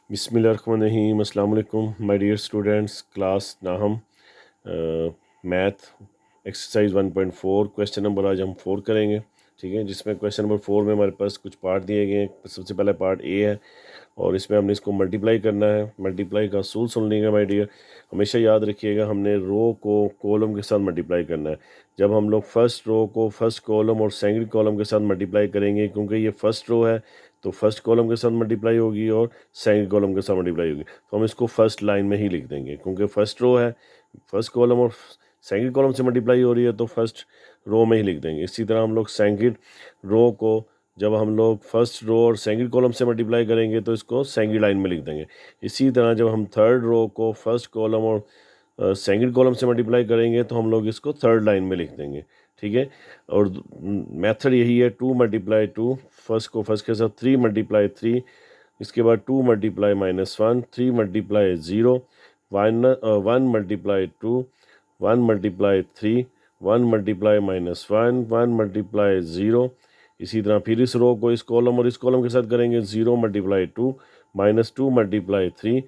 बिस्मिल्लाहिर्रहमानिर्रहीम। अस्सलाम वालेकुम माय डियर स्टूडेंट्स। क्लास नाहम मैथ एक्सरसाइज 1.4 क्वेश्चन नंबर आज हम 4 करेंगे। ठीक है, जिसमें क्वेश्चन नंबर 4 में हमारे पास कुछ पार्ट दिए गए हैं। सबसे पहला पार्ट ए है और इसमें हमने इसको मल्टीप्लाई करना है। मल्टीप्लाई का असूल सुन लीजिएगा माय डियर, हमेशा याद रखिएगा हमने रो को कॉलम के साथ मल्टीप्लाई करना है। जब हम लोग फर्स्ट रो को फर्स्ट कॉलम और सेकंड कॉलम के साथ मल्टीप्लाई करेंगे, क्योंकि ये फर्स्ट रो है तो फर्स्ट कॉलम के साथ मल्टीप्लाई होगी और सेकंड कॉलम के साथ मल्टीप्लाई होगी, तो हम इसको फर्स्ट लाइन में ही लिख देंगे। क्योंकि फर्स्ट रो है, फर्स्ट कॉलम और सेकंड कॉलम से मल्टीप्लाई हो रही है तो फर्स्ट रो में ही लिख देंगे। इसी तरह हम लोग सेकंड रो को जब हम लोग फर्स्ट रो और सेकंड कॉलम से मल्टीप्लाई करेंगे तो इसको सेकंड लाइन में लिख देंगे। इसी तरह जब हम थर्ड रो को फर्स्ट कॉलम और सेकंड कॉलम से मल्टीप्लाई करेंगे तो हम लोग इसको थर्ड लाइन में लिख देंगे। ठीक है, और मेथड यही है, 2 × 2, फर्स्ट को फर्स्ट के साथ 3 × 3, इसके बाद 2 × -1, 3 × 0, 1 × 2, 1 × 3, 1 × -1, 1 × 0। इसी तरह फिर इस रो को इस कॉलम और इस कॉलम के साथ करेंगे, 0 × 2, -2 × 3,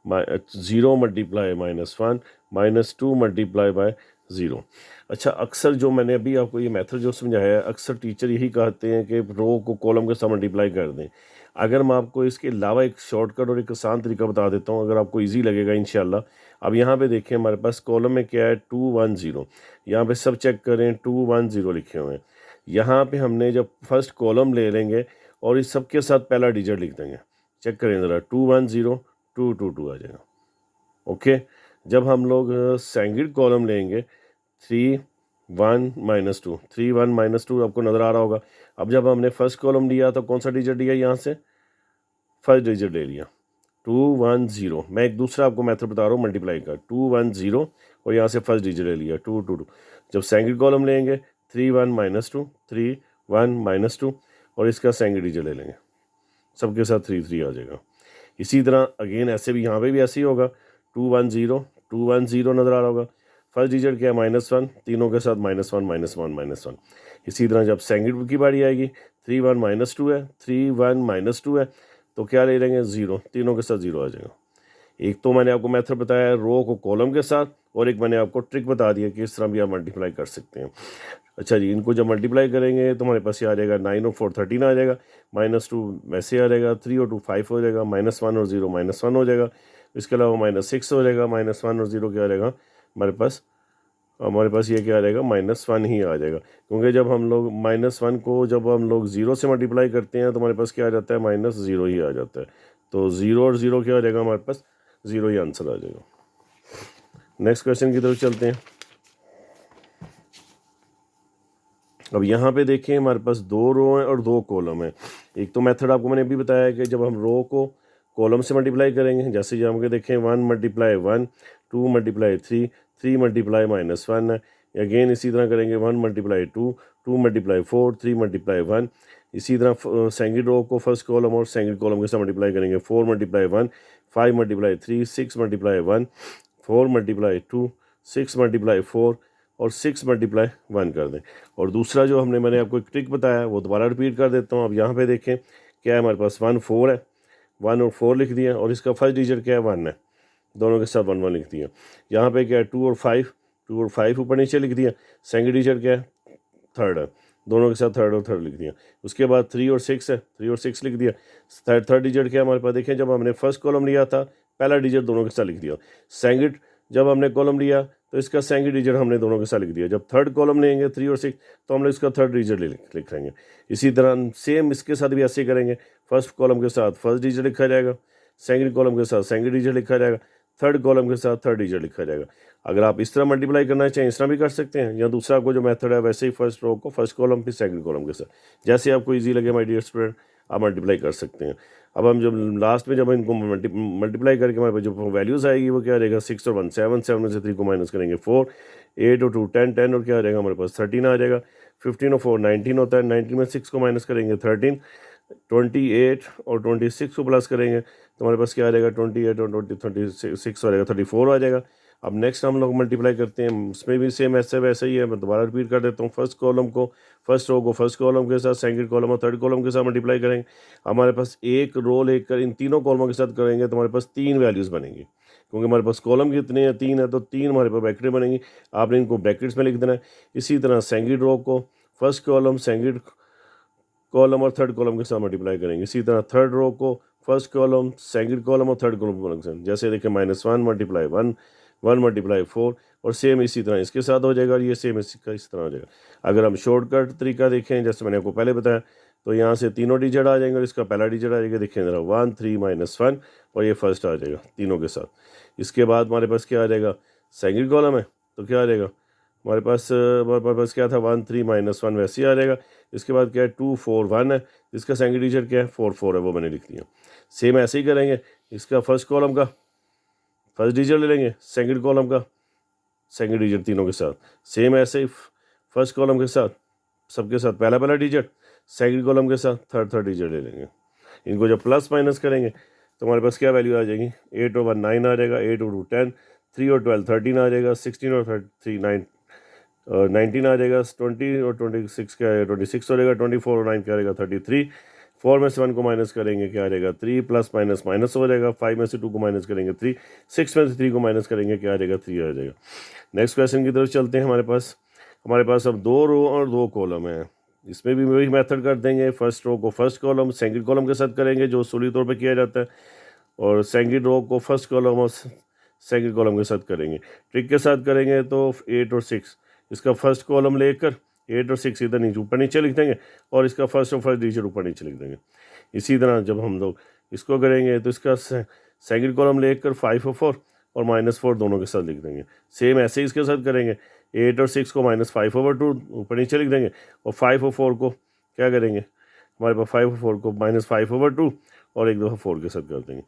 0 × -1, -2 × 0। अच्छा, अक्सर जो मैंने अभी आपको ये मेथड जो समझाया है, अक्सर टीचर यही कहते हैं कि रो को कॉलम के साथ मल्टीप्लाई कर दें। अगर मैं आपको इसके अलावा एक शॉर्टकट और एक आसान तरीका बता देता हूँ, अगर आपको इजी लगेगा इंशाल्लाह। अब यहाँ पे देखें, हमारे पास कॉलम में क्या है, 2 1 0। यहाँ पे सब चेक करें, 2 1 0 लिखे हुए हैं। यहाँ पे हमने जब फर्स्ट कॉलम ले लेंगे और इस सब के साथ पहला डिजिट लिख देंगे। चेक करें ज़रा, 2 1 0 2 2 2 आ जाएगा। ओके, जब हम लोग सेकंड कॉलम लेंगे, 3 1 -2, 3 1 -2 आपको नज़र आ रहा होगा। अब जब हमने फर्स्ट कॉलम लिया तो कौन सा डिजिट लिया, यहाँ से फर्स्ट डिजिट ले लिया, 2 1 0। मैं एक दूसरा आपको मेथड बता रहा हूँ मल्टीप्लाई का, 2 1 0 और यहाँ से फर्स्ट डिजिट ले लिया, 2 2 2। जब सेकंड कॉलम लेंगे, 3 1 -2, 3 1 -2 और इसका सेकंड डिजिट ले लेंगे, सबके साथ 3 3 आ जाएगा। इसी तरह अगेन ऐसे भी यहाँ पे भी ऐसे ही होगा, 2 1 0 2 1 0 नज़र आ रहा होगा। फर्स्ट डिजिट क्या है, -1, तीनों के साथ -1 -1 -1। इसी तरह जब सेकंड की बारी आएगी, 3 1 -2 है, 3 1 -2 है, तो क्या ले लेंगे, 0, तीनों के साथ 0 आ जाएगा। एक तो मैंने आपको मेथड बताया रो को कॉलम के साथ, और एक मैंने आपको ट्रिक बता दिया कि इस तरह भी आप मल्टीप्लाई कर सकते हैं। अच्छा जी, इनको जब मल्टीप्लाई करेंगे तो हमारे पास ये आ जाएगा, 9 और 4 13 आ जाएगा, -2 वैसे आ जाएगा, 3 और 2 5 हो जाएगा, -1 और 0 -1 हो जाएगा। इसके अलावा -6 हो जाएगा, -1 और 0 क्या आ जाएगा हमारे पास ये क्या आ जाएगा, -1 ही आ जाएगा। क्योंकि जब हम लोग -1 को जब हम लोग 0 से मल्टीप्लाई करते हैं तो हमारे पास क्या आ जाता है, -0 ही आ जाता है। तो 0 और 0 क्या आ जाएगा, हमारे पास 0 ही आंसर आ जाएगा। नेक्स्ट क्वेश्चन की तरफ चलते हैं। अब यहाँ पे देखें, हमारे पास 2 रो हैं और 2 कॉलम हैं। एक तो मेथड आपको मैंने अभी बताया कि जब हम रो को कॉलम से मल्टीप्लाई करेंगे, जैसे जब हम देखें 1 × 1, 2 × 3, 3 × -1 है। अगेन इसी तरह करेंगे, 1 × 2, 2 × 4, 3 × 1। इसी तरह सेकंड रो को फर्स्ट कॉलम और सेकंड कॉलम के साथ मल्टीप्लाई करेंगे, 4 × 1, 5 × 3, 6 × 1, 4 × 2, 6 × 4 और 6 × 1 कर दें। और दूसरा जो मैंने आपको एक ट्रिक बताया वो दोबारा रिपीट कर देता हूँ। अब यहाँ पे देखें क्या है, हमारे पास 1 4 है, 1 और 4 लिख दिया, और इसका फर्स्ट डिजिट क्या है, 1 है, दोनों के साथ 1 1 लिख दिया। यहाँ पे क्या है, 2 और 5, 2 और 5 ऊपर नीचे लिख दिया। सेकंड डिजिट क्या है, 3 है, दोनों के साथ 3 और 3 लिख दिया। उसके बाद 3 और 6 है, 3 और 6 लिख दिया। थर्ड डिजिट क्या है हमारे पास, देखें जब हमने फर्स्ट कॉलम लिया था पहला डिजिट दोनों के साथ लिख दिया। सेकंड जब हमने कॉलम लिया तो इसका सेकंड डिजिट हमने दोनों के साथ लिख दिया। जब थर्ड कॉलम लेंगे 3 और 6 तो हम लोग इसका थर्ड डिजिट लिख लेंगे। इसी तरह सेम इसके साथ भी ऐसे करेंगे, फर्स्ट कॉलम के साथ फर्स्ट डिजिट लिखा जाएगा, सेकंड कॉलम के साथ सेकंड डिजिट लिखा जाएगा, थर्ड कॉलम के साथ थर्ड डिजिट लिखा जाएगा। अगर आप इस तरह मल्टीप्लाई करना चाहें इस तरह भी कर सकते हैं, या दूसरा आपको जो मेथड है वैसे ही फर्स्ट रो को फर्स्ट कॉलम फिर सेकंड कॉलम के साथ जैसे आपको ईजी लगे माय डियर स्टूडेंट आप मल्टीप्लाई कर सकते हैं। अब हम जब लास्ट में जब इनको मल्टीप्लाई करके हमारे पास जो वैल्यूज़ आएगी वो क्या रहेगा, 6 और 1 7, 7 में से 3 को माइनस करेंगे 4, 8 और 2 10, 10 और क्या आ जाएगा हमारे पास 13 आ जाएगा। 15 और 4 19 होता है, 19 में 6 को माइनस करेंगे 13, 28 और 26 को प्लस करेंगे तो हमारे पास क्या आ जाएगा, 28 और 20 36 आ जाएगा, 34 आ जाएगा। अब नेक्स्ट हम लोग मल्टीप्लाई करते हैं, उसमें भी सेम ऐसे वैसे ही है। मैं दोबारा रिपीट कर देता हूँ। फर्स्ट कॉलम को, फर्स्ट रो को फर्स्ट कॉलम के साथ, सेकंड कॉलम और थर्ड कॉलम के साथ मल्टीप्लाई करेंगे। हमारे पास एक रो लेकर इन तीनों कॉलमों के साथ करेंगे तो हमारे पास 3 वैल्यूज़ बनेंगी, क्योंकि हमारे पास कॉलम कितने हैं, 3 है, तो 3 हमारे पास ब्रैकेट बनेंगी। आपने इनको ब्रैकेट्स में लिख देना है। इसी तरह सेकंड रो को फर्स्ट कॉलम, सेकंड कॉलम और थर्ड कॉलम के साथ मल्टीप्लाई करेंगे। इसी तरह थर्ड रो को फर्स्ट कॉलम, सेकंड कॉलम और थर्ड कॉलम के साथ, जैसे देखें -1 मल्टीप्लाई 1, 1 मल्टीप्लाई 4, और सेम इसी तरह इसके साथ हो जाएगा और ये सेम इसका इस तरह हो जाएगा। अगर हम शॉर्टकट तरीका देखें, जैसे मैंने आपको पहले बताया, तो यहाँ से तीनों डिजिट आ जाएंगे और इसका पहला डिजिट आ जाएगा, देखें ज़रा 1 3 -1, और ये फर्स्ट आ जाएगा तीनों के साथ। इसके बाद हमारे पास क्या आ जाएगा, सेकंड कॉलम है तो क्या आ जाएगा हमारे पास क्या था, 1 3 -1 वैसे ही आ जाएगा। इसके बाद क्या है, 2 4 1 है, इसका सेकंड डिजिट क्या है, 4 4 है, वो मैंने लिख दिया। सेम ऐसे ही करेंगे, इसका फर्स्ट कॉलम का फर्स्ट डिजिट ले लेंगे, सेकंड कॉलम का सेकंड डिजिट तीनों के साथ, सेम ऐसे ही फर्स्ट कॉलम के साथ सबके साथ पहला पहला डिजिट, सेकंड कॉलम के साथ थर्ड थर्ड डिजिट ले लेंगे। इनको जब प्लस माइनस करेंगे तो हमारे पास क्या वैल्यू आ जाएगी, 8 और 1 9 आ जाएगा, 8 और 2 10, 3 और 12 13 आ जाएगा, 16 और 3 9 19 आ जाएगा, 20 और 26 क्या है 26 हो जाएगा, 24 और 9 क्या रहेगा 33। 4 में से 1 को माइनस करेंगे क्या आ जाएगा 3, प्लस माइनस माइनस हो जाएगा। 5 में से 2 को माइनस करेंगे 3, 6 में से 3 को माइनस करेंगे क्या आ जाएगा 3 आ जाएगा। नेक्स्ट क्वेश्चन की तरफ चलते हैं। हमारे पास अब 2 रो और 2 कॉलम है। इसमें भी वही मेथड कर देंगे, फर्स्ट रो को फर्स्ट कॉलम सेकंड कॉलम के साथ करेंगे जो उसूली तौर पे किया जाता है, और सेकंड रो को फर्स्ट कॉलम और सेकंड कॉलम के साथ करेंगे। ट्रिक के साथ करेंगे तो 8 और 6, इसका फर्स्ट कॉलम लेकर 8 और 6 इधर नीचे ऊपर नीचे लिख देंगे और इसका फर्स्ट और फर्स्ट डिजिट ऊपर नीचे लिख देंगे। इसी तरह जब हम लोग इसको करेंगे तो इसका सेकंड कॉलम लेकर 5 और 4 और -4 दोनों के साथ लिख देंगे। सेम ऐसे ही इसके साथ करेंगे, 8 और 6 को -5/2 ऊपर नीचे लिख देंगे, और 5 और 4 को क्या करेंगे, हमारे पास 5 और 4 को -5/2 और एक दफ़ा 4 के साथ कर देंगे।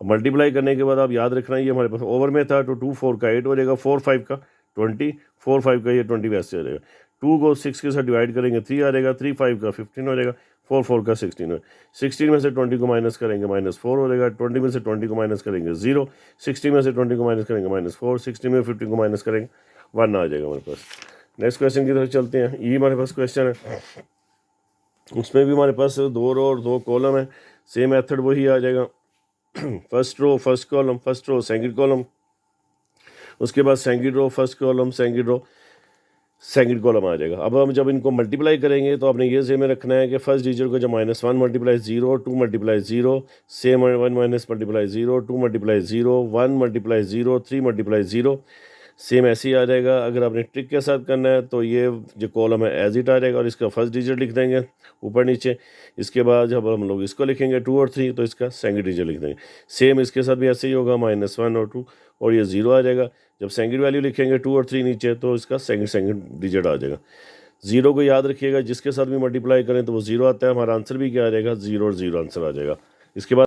मल्टीप्लाई करने के बाद आप याद रखना, ये हमारे पास ओवर में था तो 2 4 का 8 हो जाएगा, 4 5 का 20, 4 5 का ये 20 वैसे हो जाएगा। 2 को 6 के साथ डिवाइड करेंगे 3 आ जाएगा, 3 5 का 15 हो जाएगा, 4 4 का 16 हो। 16 में से 20 को माइनस करेंगे -4 हो जाएगा, 20 में से 20 को माइनस करेंगे 0, 60 में से 20 को माइनस करेंगे -4, 60 में 50 को माइनस करेंगे 1 आ जाएगा हमारे पास। नेक्स्ट क्वेश्चन की तरफ चलते हैं। ये हमारे पास क्वेश्चन है, उसमें भी हमारे पास 2 रो और 2 कॉलम है। सेम मेथड वही आ जाएगा, first row first column, first row second column, उसके बाद second row first column, second row second column आ जाएगा। अब हम जब इनको मल्टीप्लाई करेंगे तो आपने ये ज़हन में रखना है कि फर्स्ट डिजिट को जब -1 multiply 0, 2 multiply 0, same 1 minus multiply 0, 2 multiply 0, 1 multiply 0, 3 multiply 0, same ऐसे ही आ जाएगा। अगर आपने ट्रिक के साथ करना है तो ये जो कॉलम है एज इट आ जाएगा और इसका फर्स्ट डिजिट लिख देंगे ऊपर नीचे। इसके बाद जब हम लोग इसको लिखेंगे 2 और 3 तो इसका सेकंड डिजिट लिख देंगे। सेम इसके साथ भी ऐसे ही होगा, -1 और 2 और ये 0 आ जाएगा। जब सेकंड वैल्यू लिखेंगे 2 और 3 नीचे तो इसका सेकंड डिजिट आ जाएगा। 0 को याद रखिएगा, जिसके साथ भी मल्टीप्लाई करें तो वो 0 आता है। हमारा आंसर भी क्या आ जाएगा, 0 और 0 आंसर आ जाएगा। इसके बाद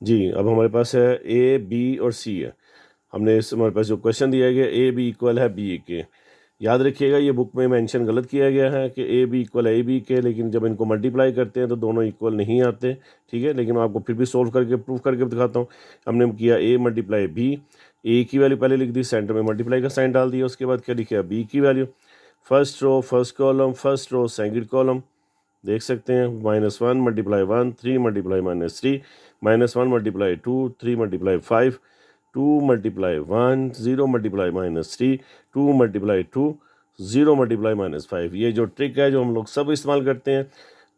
जी अब हमारे पास है A, B और C है। हमने हमारे पास जो क्वेश्चन दिया गया A B इक्वल है B के, याद रखिएगा ये बुक में मेंशन गलत किया गया है कि A B इक्वल है A B के, लेकिन जब इनको मल्टीप्लाई करते हैं तो दोनों इक्वल नहीं आते, ठीक है। लेकिन मैं आपको फिर भी सोल्व करके प्रूफ करके दिखाता हूँ। हमने किया A मल्टीप्लाई B, A की वैल्यू पहले लिख दी, सेंटर में मल्टीप्लाई का साइन डाल दिया, उसके बाद क्या लिखा B की value, first row first column, first row second column, देख सकते हैं -1 multiply 1, 3 multiply -3, -1 multiply 2, 3 multiply 5, 2 multiply 1, 0 multiply -3, 2 multiply 2, 0 multiply -5। ये जो ट्रिक है जो हम लोग सब इस्तेमाल करते हैं,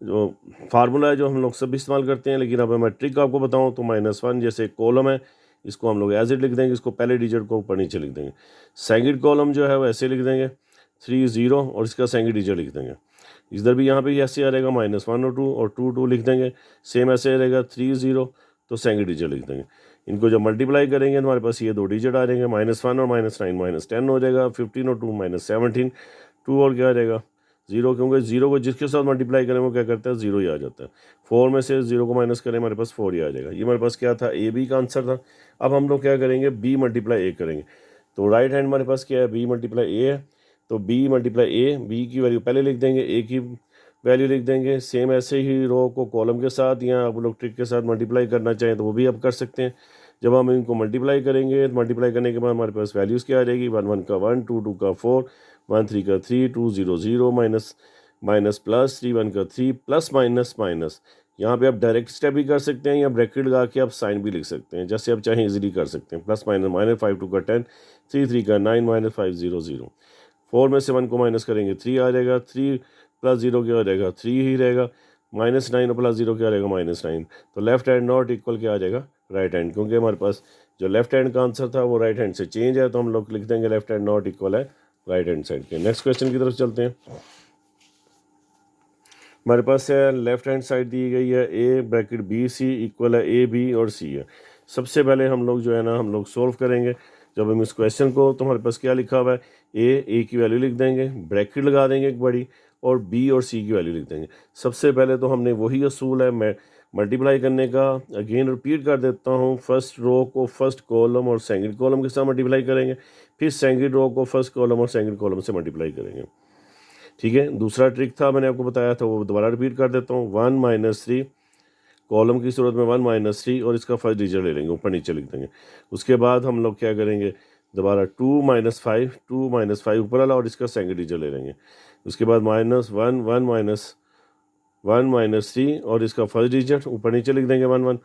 जो फार्मूला है जो हम लोग सब इस्तेमाल करते हैं, लेकिन अब मैं ट्रिक आपको बताऊं तो -1 जैसे कॉलम है इसको हम लोग एज इट लिख देंगे, इसको पहले डिजिट को ऊपर नीचे लिख देंगे। सेकंड कॉलम जो है वो ऐसे लिख देंगे 3 0 और इसका सेकंड डिजिट लिख देंगे। इधर भी यहाँ पे ऐसे आ रहेगा -1 और 2 और 2 2 लिख देंगे, सेम ऐसे रहेगा 3 0 तो सेकंड डिजिट लिख देंगे। इनको जब मल्टीप्लाई करेंगे तो हमारे पास ये 2 डिजिट आ जाएंगे, -1 और -9 -10 हो जाएगा, 15 और 2 -17, 2 और क्या आ जाएगा 0, क्योंकि 0 को जिसके साथ मल्टीप्लाई करें वो क्या करता है 0 ही आ जाता है। 4 में से 0 को माइनस करें हमारे पास 4 ही आ जाएगा। ये हमारे पास क्या था, A B का आंसर था। अब हम लोग क्या करेंगे, B मल्टीप्लाई A करेंगे। तो राइट हैंड हमारे पास क्या है, B मल्टीप्लाई A है, तो B मल्टीप्लाई A, B की वैल्यू पहले लिख देंगे, A की वैल्यू लिख देंगे। सेम ऐसे ही रो को कॉलम के साथ या आप लोग ट्रिक के साथ मल्टीप्लाई करना चाहें तो वो भी आप कर सकते हैं। जब हम इनको मल्टीप्लाई करेंगे तो मल्टीप्लाई करने के बाद हमारे पास वैल्यूज़ क्या आ जाएगी, 1 1 का 1, 2 2 का 4, 1 3 का 3, 2 0 0, माइनस माइनस प्लस, 3 1 का 3, प्लस माइनस माइनस। यहाँ पे आप डायरेक्ट स्टेप भी कर सकते हैं या ब्रैकेट लगा के आप साइन भी लिख सकते हैं, जैसे आप चाहें इजीली कर सकते हैं। प्लस माइनस माइनस 5 2 का 10, 3 3 का 9, माइनस 5 0 0। 4 में से 1 को माइनस करेंगे 3 आ जाएगा, 3 प्लस 0 क्या हो जाएगा, 3 ही रहेगा। माइनस 9 और प्लस 0 क्या रहेगा, -9। तो लेफ्ट हैंड नॉट इक्वल क्या आ जाएगा, राइट हैंड, क्योंकि हमारे पास जो लेफ्ट हैंड का आंसर था वो राइट हैंड से चेंज है, तो हम लोग लिख देंगे लेफ्ट हैंड नॉट इक्वल है राइट हैंड साइड के। नेक्स्ट क्वेश्चन की तरफ चलते हैं। हमारे पास है लेफ्ट हैंड साइड दी गई है A bracket B C equal है ए बी और सी है। सबसे पहले हम लोग जो है ना हम लोग सोल्व करेंगे। जब हम इस क्वेश्चन को, तो हमारे पास क्या लिखा हुआ है, ए की वैल्यू लिख देंगे, ब्रैकेट लगा देंगे एक बड़ी, और बी और सी की वैल्यू लिख देंगे। सबसे पहले तो हमने वही असूल है मैं मल्टीप्लाई करने का, अगेन रिपीट कर देता हूँ। फर्स्ट रो को फर्स्ट कॉलम और सेकंड कॉलम के साथ मल्टीप्लाई करेंगे, फिर सेकंड रो को फर्स्ट कॉलम और सेकंड कॉलम से मल्टीप्लाई करेंगे। ठीक है, दूसरा ट्रिक था मैंने आपको बताया था, वो दोबारा रिपीट कर देता हूँ। 1 -3 कॉलम की सूरत में 1 -3 और इसका फर्स्ट डिजिट ले लेंगे, ऊपर नीचे लिख देंगे। उसके बाद हम लोग क्या करेंगे, दोबारा 2 -5 2 -5 ऊपर वाला और इसका सेकंड डिजिट ले लेंगे। उसके बाद -1 1 -3 और इसका फर्स्ट डिजिट ऊपर नीचे लिख देंगे 1 1।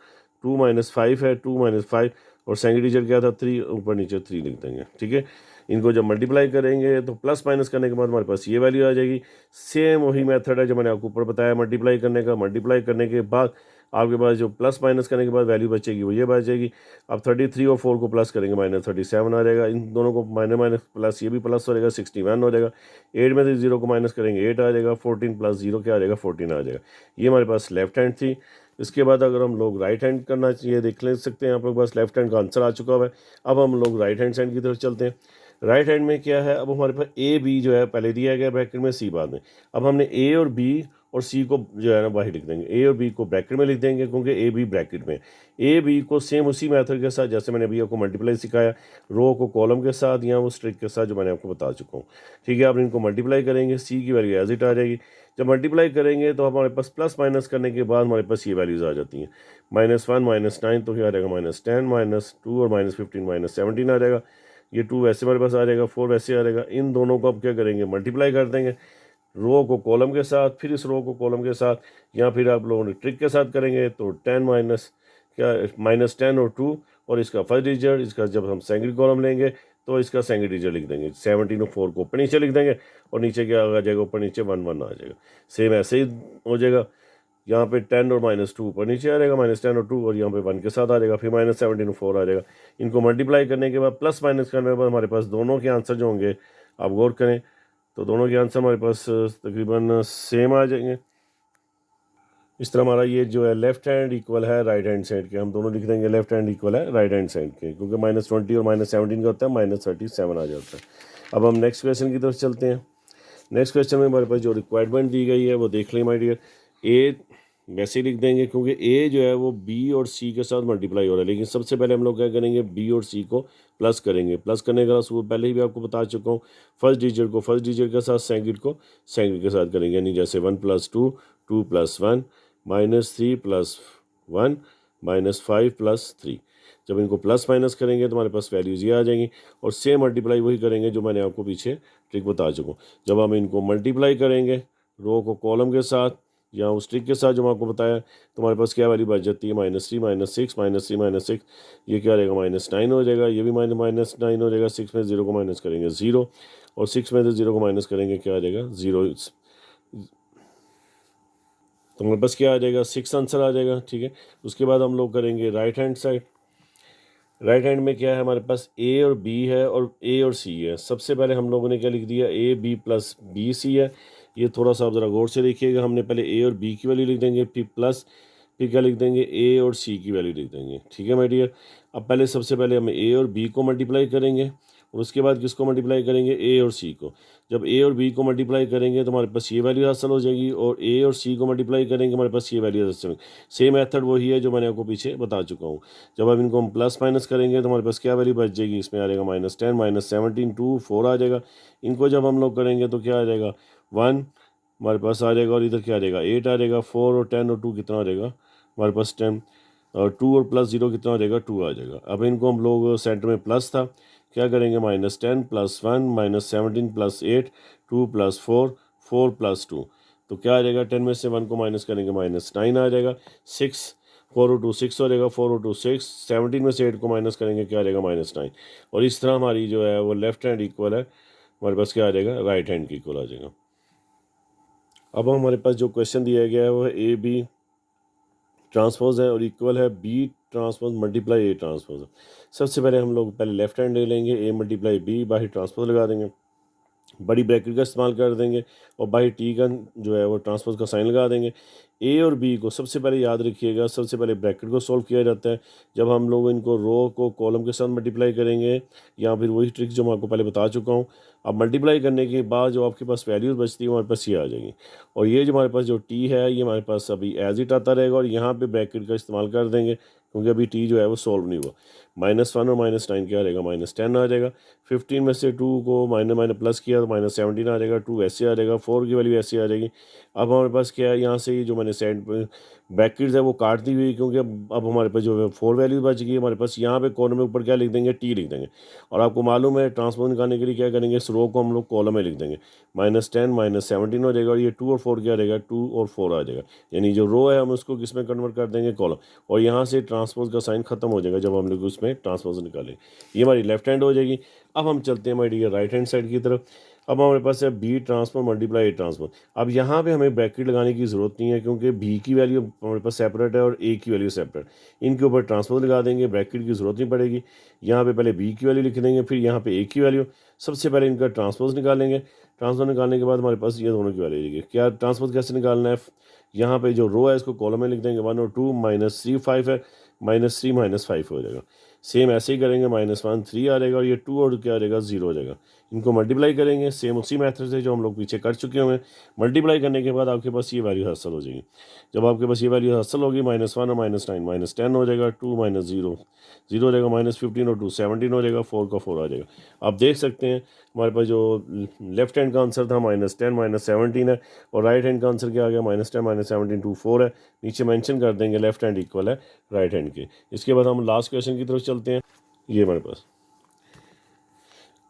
2 -5 है, 2 -5 और सेकंड डिजिट क्या था 3, ऊपर नीचे 3 लिख देंगे। ठीक है, इनको जब मल्टीप्लाई करेंगे तो प्लस माइनस करने के बाद हमारे पास ये वैल्यू आ जाएगी। सेम वही मेथड है जो मैंने आपको ऊपर बताया मल्टीप्लाई करने का। मल्टीप्लाई करने के बाद आपके पास जो प्लस माइनस करने के बाद वैल्यू बचेगी वो ये बचेगी। अब 33 और 4 को प्लस करेंगे, -37 आ जाएगा। इन दोनों को माइनस माइनस प्लस, ये भी प्लस हो जाएगा, 61 हो जाएगा। 8 में से 0 को माइनस करेंगे 8 आ जाएगा। 14 प्लस 0 क्या आ जाएगा, 14 आ जाएगा। ये हमारे पास लेफ्ट हैंड थी। इसके बाद अगर हम लोग राइट हैंड करना चाहिए, देख ले सकते हैं आप लोग, बस लेफ्ट हैंड का आंसर आ चुका हुआ है। अब हम लोग राइट हैंड साइड की तरफ चलते हैं। राइट हैंड में क्या है, अब हमारे पास ए बी जो है पहले दिया गया ब्रैकेट में, सी बाद में। अब हमने ए और बी और सी को जो है ना बाहर लिख देंगे, ए और बी को ब्रैकेट में लिख देंगे क्योंकि ए बी ब्रैकेट में। ए बी को सेम उसी मेथड के साथ जैसे मैंने अभी आपको मल्टीप्लाई सिखाया, रो को कॉलम के साथ या उस ट्रिक के साथ जो मैंने आपको बता चुका हूँ। ठीक है, आप इनको मल्टीप्लाई करेंगे, सी की वैल्यू एज इट आ जाएगी। जब मल्टीप्लाई करेंगे तो हमारे पास प्लस माइनस करने के बाद हमारे पास ये वैल्यूज़ आ जाती हैं। -1 -9 तो क्या आ जाएगा, -10 -2 और -15 -17 आ जाएगा। ये 2 वैसे हमारे पास आ जाएगा, 4 वैसे आ जाएगा। इन दोनों को अब क्या करेंगे, मल्टीप्लाई कर देंगे, रो को कॉलम के साथ, फिर इस रो को कॉलम के साथ, या फिर आप लोगों ने ट्रिक के साथ करेंगे तो 10 माइनस क्या -10 और 2 और इसका फर्स्ट डिजिट, इसका जब हम सेकंड कॉलम लेंगे तो इसका सेकंड डिजिट लिख देंगे। 17 और 4 को ऊपर नीचे लिख देंगे और नीचे क्या आ जाएगा, ऊपर नीचे 1 1 आ जाएगा। सेम ऐसे ही हो जाएगा। यहाँ पे 10 और -2 ऊपर नीचे आ जाएगा, -10 और 2, और यहाँ पे 1 के साथ आ जाएगा, फिर -17 और 4 आ जाएगा। इनको मल्टीप्लाई करने के बाद प्लस माइनस करने के बाद हमारे पास दोनों के आंसर जो होंगे, आप गौर करें तो दोनों के आंसर हमारे पास तकरीबन सेम आ जाएंगे। इस तरह हमारा ये जो है लेफ्ट हैंड इक्वल है राइट हैंड साइड के, हम दोनों लिख देंगे लेफ्ट हैंड इक्वल है राइट हैंड साइड के, क्योंकि -20 और -17 का होता है, -37 आ जाता है। अब हम नेक्स्ट क्वेश्चन की तरफ चलते हैं। नेक्स्ट क्वेश्चन में हमारे पास जो रिक्वायरमेंट दी गई है वो देख लें माय डियर। ए वैसे ही लिख देंगे क्योंकि ए जो है वो बी और सी के साथ मल्टीप्लाई हो रहा है, लेकिन सबसे पहले हम लोग क्या करेंगे, बी और सी को प्लस करेंगे। प्लस करने का असूल पहले ही भी आपको बता चुका हूँ, फर्स्ट डिजिट को फर्स्ट डिजिट के साथ, सेकंड को सेकंड के साथ करेंगे। यानी जैसे 1 + 2 2 + 1 -3 + 1 -5 + 3। जब इनको प्लस माइनस करेंगे तो हमारे पास वैल्यूज़ ये आ जाएंगी, और सेम मल्टीप्लाई वही करेंगे जो मैंने आपको पीछे ट्रिक बता चुका हूँ। जब हम इनको मल्टीप्लाई करेंगे रो को कॉलम के साथ या उस ट्रिक के साथ जो मैं आपको बताया, तो हमारे पास क्या वैल्यू बच जाती है, -3 -6 -3 -6, ये क्या रहेगा, -9 हो जाएगा। ये भी -9 हो जाएगा। 6 में 0 को माइनस करेंगे 0, और 6 में से 0 को माइनस करेंगे क्या आ जाएगा, 0। तो हमारे पास क्या आ जाएगा, 6 आंसर आ जाएगा। ठीक है, उसके बाद हम लोग करेंगे right hand side. Right hand में क्या है, हमारे पास ए और बी है और ए और सी है। सबसे पहले हम लोगों ने क्या लिख दिया, A B plus B C है। ये थोड़ा सा आप ज़रा गौर से देखिएगा, हमने पहले ए और बी की वैल्यू लिख देंगे, फिर प्लस, फिर क्या लिख देंगे, ए और सी की वैल्यू लिख देंगे। ठीक है माय डियर। अब पहले सबसे पहले हम ए और बी को मल्टीप्लाई करेंगे, और उसके बाद किसको मल्टीप्लाई करेंगे, ए और सी को। जब ए और बी को मल्टीप्लाई करेंगे तो हमारे पास ये वैल्यू हासिल हो जाएगी, और ए और सी को मल्टीप्लाई करेंगे हमारे पास ये वैल्यू हासिल होगी। सेम मेथड वही है जो मैंने आपको पीछे बता चुका हूँ। जब अब इनको हम प्लस माइनस करेंगे तो हमारे पास क्या वैल्यू बच जाएगी, इसमें आ जाएगा -10 -17 2 4 आ जाएगा। इनको जब हम लोग करेंगे तो क्या आ जाएगा, 1 हमारे पास आ जाएगा, और इधर क्या आ जाएगा 8 आ जाएगा। 4 और 10 और 2 कितना आ जाएगा हमारे पास 10, और 2 और प्लस 0 कितना आ जाएगा 2 आ जाएगा। अब इनको हम लोग सेंटर में प्लस था, क्या करेंगे -10 + 1 -17 + 8 2 + 4 4 + 2, तो क्या आ जाएगा 10 में से 1 को माइनस करेंगे -9 आ जाएगा। 6 4 और 2 6 हो जाएगा, 4 और 2 6, 17 में से 8 को माइनस करेंगे क्या आ जाएगा -9। और इस तरह हमारी जो है वो लेफ्ट हैंड इक्वल है, हमारे पास क्या आ जाएगा राइट हैंड की इक्वल आ जाएगा। अब हमारे पास जो क्वेश्चन दिया गया है वो है AB ट्रांसपोज है और इक्वल है B ट्रांसपोज × A ट्रांसपोज। सबसे पहले हम लोग पहले लेफ्ट हैंड ले लेंगे, A × B, बाहर ट्रांसपोज लगा देंगे, बड़ी ब्रैकेट का इस्तेमाल कर देंगे, और बाई टी का जो है वो ट्रांसपोज का साइन लगा देंगे। ए और बी को सबसे पहले याद रखिएगा, सबसे पहले ब्रैकेट को सॉल्व किया जाता है जब हम लोग इनको रो को कॉलम के साथ मल्टीप्लाई करेंगे, या फिर वही ट्रिक जो मैं आपको पहले बता चुका हूँ। अब मल्टीप्लाई करने के बाद जो आपके पास वैल्यूज बचती है हमारे पास ये आ जाएगी, और ये जो हमारे पास जो टी है ये हमारे पास अभी एज इट आता रहेगा, और यहाँ पर ब्रैकेट का इस्तेमाल कर देंगे क्योंकि अभी टी जो है वो सॉल्व नहीं हुआ। -1 और -9 क्या आ जाएगा -10 आ जाएगा। 15 में से 2 को माइनस प्लस किया तो -17 आ जाएगा, 2 ऐसे आ जाएगा, 4 की वैल्यू ऐसे आ जाएगी। अब हमारे पास क्या है, यहाँ से ये जो मैंने सेट ब्रैकेट्स है वो काट दी हुई, क्योंकि अब हमारे पास जो है 4 वैल्यू बच गई। हमारे पास यहाँ पे कॉलम में ऊपर क्या लिख देंगे टी लिख देंगे, और आपको मालूम है ट्रांसपोज निकालने के लिए क्या करेंगे, इस रो को हम लोग कॉलम में लिख देंगे। -10 -17 हो जाएगा, और ये 2 और 4 क्या रहेगा 2 और 4 आ जाएगा, यानी जो रो है हम उसको किस में कन्वर्ट कर देंगे कॉलम, और यहाँ से ट्रांसपोज का साइन खत्म हो जाएगा जब हम लोग उसमें ट्रांसपोज निकालेंगे। ये हमारी लेफ्ट हैंड हो जाएगी। अब हम चलते हैं हमारी राइट हैंड साइड की तरफ। अब हमारे पास है B ट्रांसपोज × A ट्रांसपोज। अब यहाँ पे हमें ब्रैकेट लगाने की ज़रूरत नहीं है क्योंकि B की वैल्यू हमारे पास सेपरेट है और A की वैल्यू सेपरेट। इनके ऊपर ट्रांसपोज लगा देंगे, ब्रैकेट की ज़रूरत नहीं पड़ेगी। यहाँ पे पहले B की वैल्यू लिख देंगे, फिर यहाँ पे A की वैल्यू। सबसे पहले इनका ट्रांसपोज निकालेंगे, ट्रांसपोज निकालने के बाद हमारे पास ये दोनों की वैल्यू लिखिए। क्या ट्रांसपोज कैसे निकालना है, यहाँ पे जो रो है इसको कॉलम में लिख देंगे 1 और 2, -3 5 है, -3 -5 हो जाएगा। सेम ऐसे ही करेंगे, -1 3 आ जाएगा, और ये 2 और क्या आ जाएगा 0 हो जाएगा। इनको मल्टीप्लाई करेंगे सेम उसी मेथड से जो हम लोग पीछे कर चुके हुए हैं। मल्टीप्लाई करने के बाद आपके पास ये वैल्यू हासिल हो जाएगी। जब आपके पास ये वैल्यू हासिल होगी -1 और -9 -10 हो जाएगा, 2 -0 0 हो जाएगा, -15 और 2 17 हो जाएगा, 4 का 4 आ जाएगा। आप देख सकते हैं हमारे पास जो लेफ्ट हैंड का आंसर था -10 -17 है, और राइट हैंड का आंसर क्या आ गया -10 -17 2 4 है। नीचे मेंशन कर देंगे लेफ्ट हैंड इक्वल है राइट हैंड के। इसके बाद हम लास्ट क्वेश्चन की तरफ चलते हैं। ये हमारे पास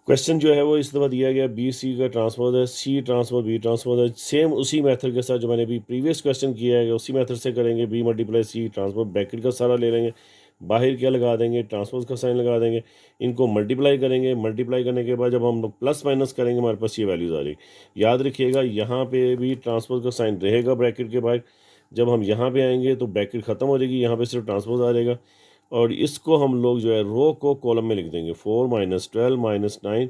क्वेश्चन जो है वो इस दफ़ा दिया गया B/C का ट्रांसपोज है, C ट्रांसपोज B ट्रांसपोज है। सेम उसी मेथड के साथ जो मैंने अभी प्रीवियस क्वेश्चन किया है उसी मेथड से करेंगे। B × C ट्रांसपोज, ब्रैकेट का सारा ले लेंगे, बाहर क्या लगा देंगे ट्रांसपोज का साइन लगा देंगे, इनको मल्टीप्लाई करेंगे। मल्टीप्लाई करने के बाद जब हम लोग प्लस माइनस करेंगे हमारे पास ये वैल्यूज़ आ जाएगी। याद रखिएगा यहाँ पे भी ट्रांसपोज का साइन रहेगा ब्रैकेट के बाहर। जब हम यहाँ पे आएंगे तो ब्रैकेट ख़त्म हो जाएगी, यहाँ पे सिर्फ ट्रांसपोज आ जाएगा, और इसको हम लोग जो है रो को कॉलम में लिख देंगे। 4 -12 -9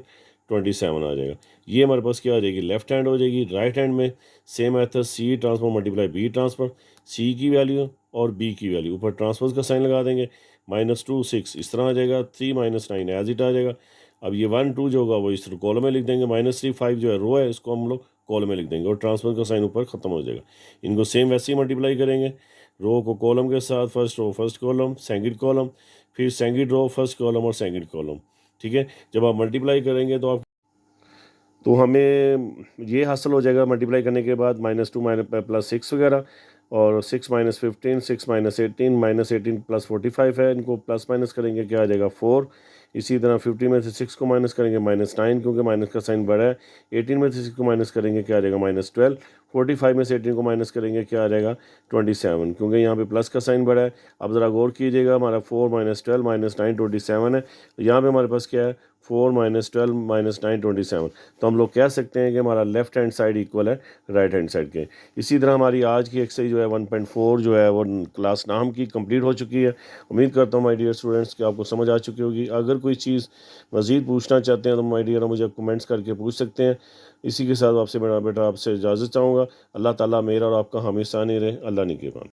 27 आ जाएगा। ये हमारे पास क्या आ जाएगी लेफ्ट हैंड हो जाएगी। राइट हैंड में same method C transpose × B transpose, C की वैल्यू और B की वैल्यू, ऊपर ट्रांसपोज का साइन लगा देंगे। -2 6 इस तरह आ जाएगा, 3 -9 एज इट आ जाएगा। अब ये 1 2 जो होगा वो इस तरह कॉलम में लिख देंगे। -3 5 जो है रो है इसको हम लोग कॉलम में लिख देंगे, और ट्रांसपोज का साइन ऊपर ख़त्म हो जाएगा। इनको सेम वैसे ही मल्टीप्लाई करेंगे, रो को कॉलम के साथ, first row first column second column, फिर सेकंड रो फर्स्ट कॉलम और सेकंड कॉलम। ठीक है, जब आप मल्टीप्लाई करेंगे तो हमें ये हासिल हो जाएगा मल्टीप्लाई करने के बाद -2 +6 वगैरह, और 6 -15 6 -18 -18 +45 है। इनको प्लस माइनस करेंगे क्या आ जाएगा 4। इसी तरह 50 में से 6 को माइनस करेंगे -9 क्योंकि माइनस का साइन बड़ा है। 18 में से 6 को माइनस करेंगे क्या आ जाएगा -12। 45 में से 18 को माइनस करेंगे क्या आ जाएगा 27, क्योंकि यहाँ पे प्लस का साइन बड़ा है। अब ज़रा गौर कीजिएगा, हमारा 4 -12 -9 27 है, यहाँ पे हमारे पास क्या है 4 -12 -9 27। तो हम लोग कह सकते हैं कि हमारा लेफ्ट हैंड साइड इक्वल है राइट हैंड साइड के। इसी तरह हमारी आज की एक्सरसाइज जो है 1.4 जो है वो क्लास नाम की कंप्लीट हो चुकी है। उम्मीद करता हूँ माय डियर स्टूडेंट्स कि आपको समझ आ चुकी होगी। अगर कोई चीज़ मज़ीद पूछना चाहते हैं तो माय डियर मुझे कमेंट्स करके पूछ सकते हैं। इसी के साथ आपसे मेरा बेटा आपसे इजाज़त चाहूँगा। अल्लाह ताला मेरा और आपका हमेशा नहीं रहे। अल्लाह निगहबान।